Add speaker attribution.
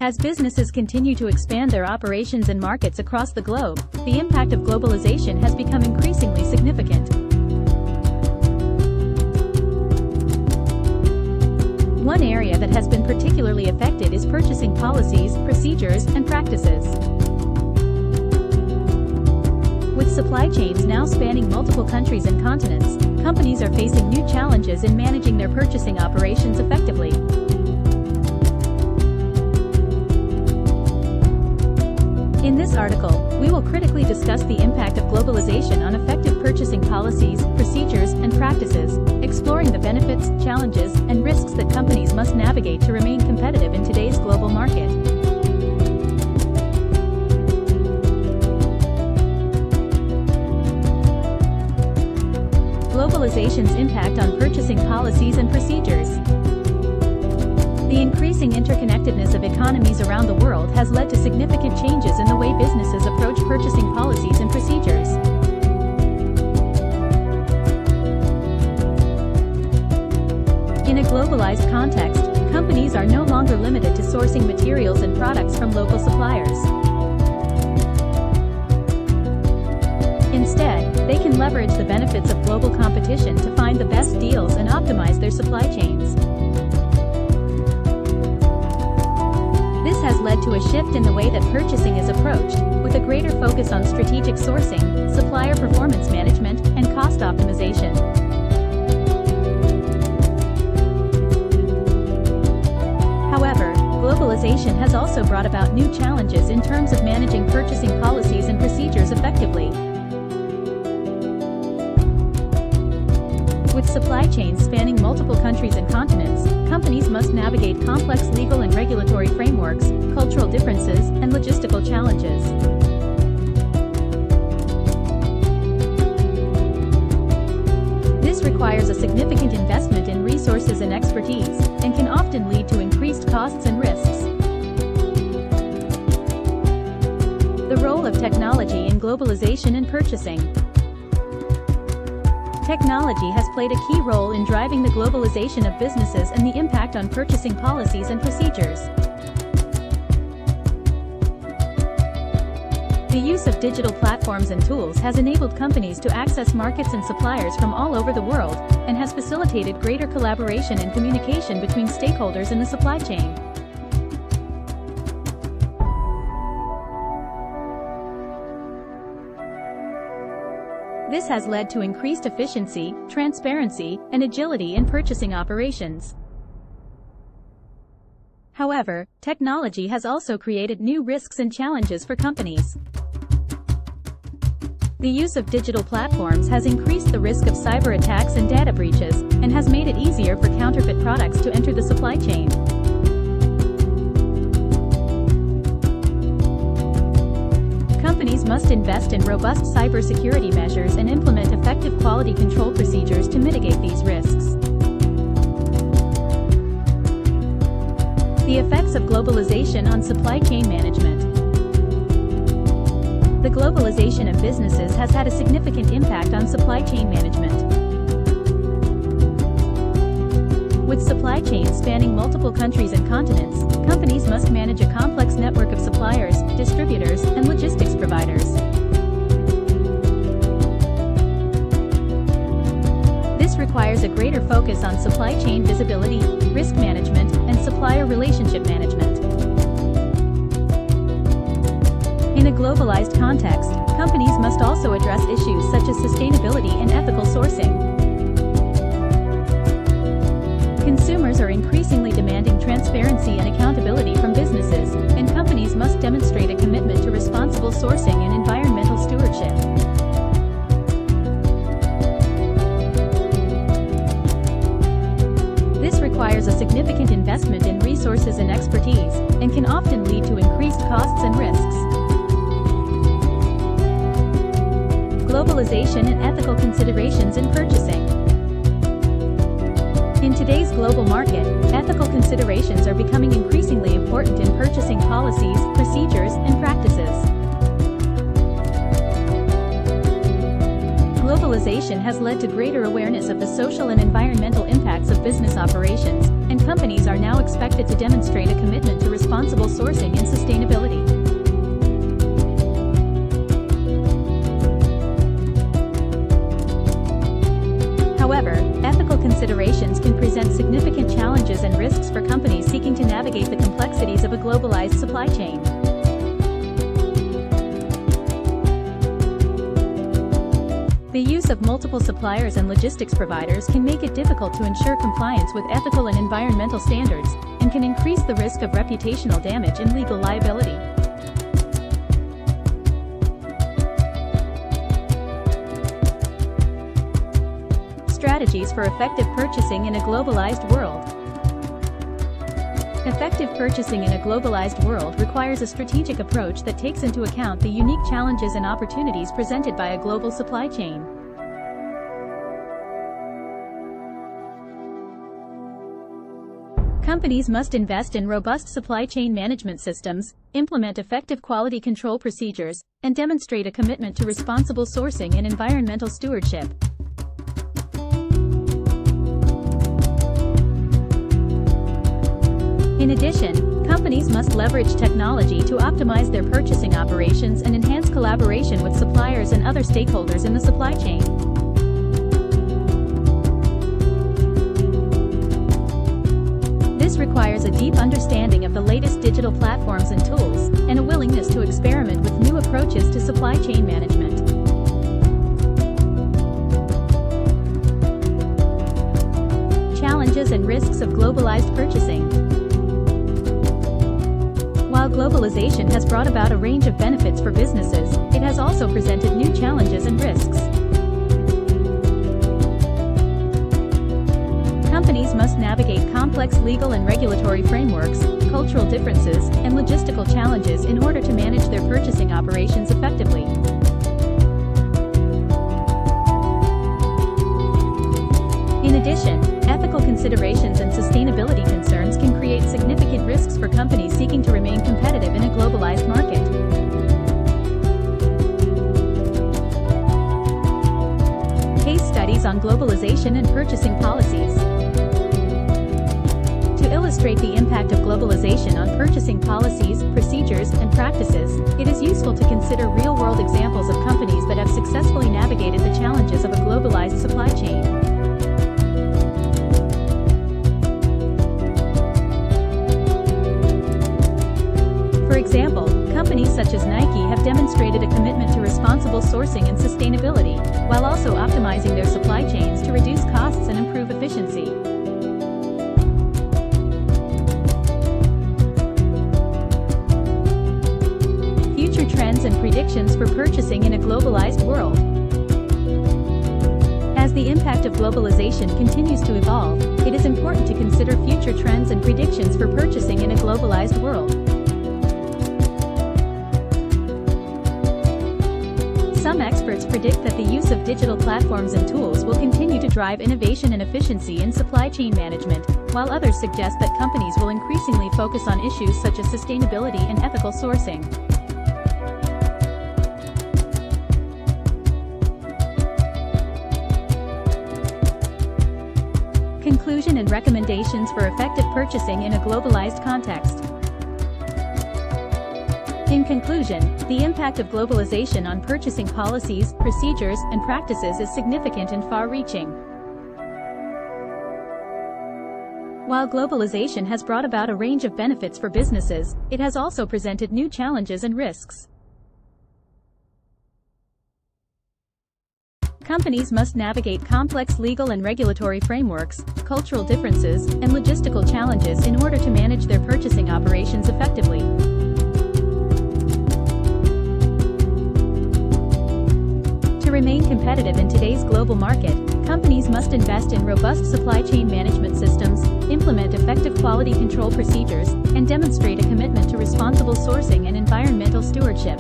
Speaker 1: As businesses continue to expand their operations and markets across the globe, the impact of globalization has become increasingly significant. One area that has been particularly affected is purchasing policies, procedures, and practices. With supply chains now spanning multiple countries and continents, companies are facing new challenges in managing their purchasing operations effectively. In this article, we will critically discuss the impact of globalization on effective purchasing policies, procedures, and practices, exploring the benefits, challenges, and risks that companies must navigate to remain competitive in today's global market. Globalization's impact on purchasing policies and procedures. The increasing interconnectedness of economies around the world has led to significant changes in the way businesses approach purchasing policies and procedures. In a globalized context, companies are no longer limited to sourcing materials and products from local suppliers. Instead, they can leverage the benefits of global competition to find the best deals and optimize their supply chains. This has led to a shift in the way that purchasing is approached, with a greater focus on strategic sourcing, supplier performance management, and cost optimization. However, globalization has also brought about new challenges in terms of managing purchasing policies and procedures effectively. With supply chains spanning multiple countries and continents, companies must navigate complex legal and regulatory frameworks, cultural differences, and logistical challenges. This requires a significant investment in resources and expertise, and can often lead to increased costs and risks. The role of technology in globalization and purchasing. Technology has played a key role in driving the globalization of businesses and the impact on purchasing policies and procedures. The use of digital platforms and tools has enabled companies to access markets and suppliers from all over the world, and has facilitated greater collaboration and communication between stakeholders in the supply chain. This has led to increased efficiency, transparency, and agility in purchasing operations. However, technology has also created new risks and challenges for companies. The use of digital platforms has increased the risk of cyber attacks and data breaches, and has made it easier for counterfeit products to enter the supply chain. Companies must invest in robust cybersecurity measures and implement effective quality control procedures to mitigate these risks. The effects of globalization on supply chain management. The globalization of businesses has had a significant impact on supply chain management. With supply chains spanning multiple countries and continents, companies must manage a complex network of suppliers, distributors, and logistics providers. This requires a greater focus on supply chain visibility, risk management, and supplier relationship management. In a globalized context, companies must also address issues such as sustainability and ethical sourcing. Consumers are increasingly demanding transparency and accountability from businesses, and companies must demonstrate a commitment to responsible sourcing and environmental stewardship. This requires a significant investment in resources and expertise, and can often lead to increased costs and risks. Globalization and ethical considerations in purchasing. In today's global market, ethical considerations are becoming increasingly important in purchasing policies, procedures, and practices. Globalization globalization has led to greater awareness of the social and environmental impacts of business operations, and companies are now expected to demonstrate a commitment to responsible sourcing and sustainability. However, ethical considerations can present significant challenges and risks for companies seeking to navigate the complexities of a globalized supply chain. The use of multiple suppliers and logistics providers can make it difficult to ensure compliance with ethical and environmental standards, and can increase the risk of reputational damage and legal liability. Strategies for effective purchasing in a globalized world. Effective purchasing in a globalized world requires a strategic approach that takes into account the unique challenges and opportunities presented by a global supply chain. Companies must invest in robust supply chain management systems, implement effective quality control procedures, and demonstrate a commitment to responsible sourcing and environmental stewardship. In addition, companies must leverage technology to optimize their purchasing operations and enhance collaboration with suppliers and other stakeholders in the supply chain. This requires a deep understanding of the latest digital platforms and tools, and a willingness to experiment with new approaches to supply chain management. Challenges and risks of globalized purchasing. While globalization has brought about a range of benefits for businesses, it has also presented new challenges and risks. Companies must navigate complex legal and regulatory frameworks, cultural differences, and logistical challenges in order to manage their purchasing operations effectively. In addition, ethical considerations and sustainability concerns can create significant risks for companies seeking to remain competitive in a globalized market. Case studies on globalization and purchasing policies. To illustrate the impact of globalization on purchasing policies, procedures, and practices, it is useful to consider real-world examples of companies that have successfully navigated the challenges of a globalized supply chain. For example, companies such as Nike have demonstrated a commitment to responsible sourcing and sustainability, while also optimizing their supply chains to reduce costs and improve efficiency. Future trends and predictions for purchasing in a globalized world. As the impact of globalization continues to evolve, it is important to consider future trends and predictions for purchasing in a globalized world. Some experts predict that the use of digital platforms and tools will continue to drive innovation and efficiency in supply chain management, while others suggest that companies will increasingly focus on issues such as sustainability and ethical sourcing. Conclusion and recommendations for effective purchasing in a globalized context. In conclusion, the impact of globalization on purchasing policies, procedures, and practices is significant and far-reaching. While globalization has brought about a range of benefits for businesses, it has also presented new challenges and risks. Companies must navigate complex legal and regulatory frameworks, cultural differences, and logistical challenges in order to manage their purchasing operations effectively. To remain competitive in today's global market, companies must invest in robust supply chain management systems, implement effective quality control procedures, and demonstrate a commitment to responsible sourcing and environmental stewardship.